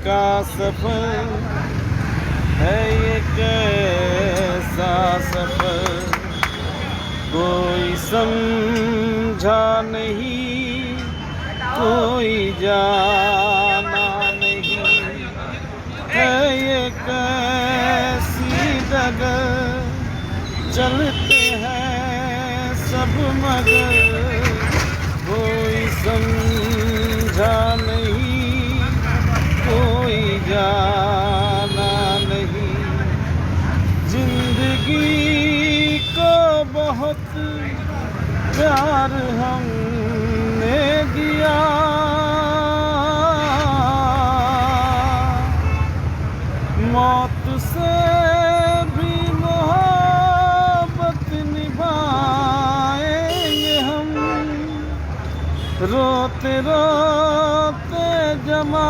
का सफर है ये कैसा सफर, कोई समझा नहीं, कोई जाना नहीं, है ये कैसी डगर, चलते हैं सब मगर कोई समझा नहीं, कोई जाना नहीं। जिंदगी को बहुत प्यार हमने दिया, मौत से भी मोहब्बत निभाएंगे हम, रोते रोते जमा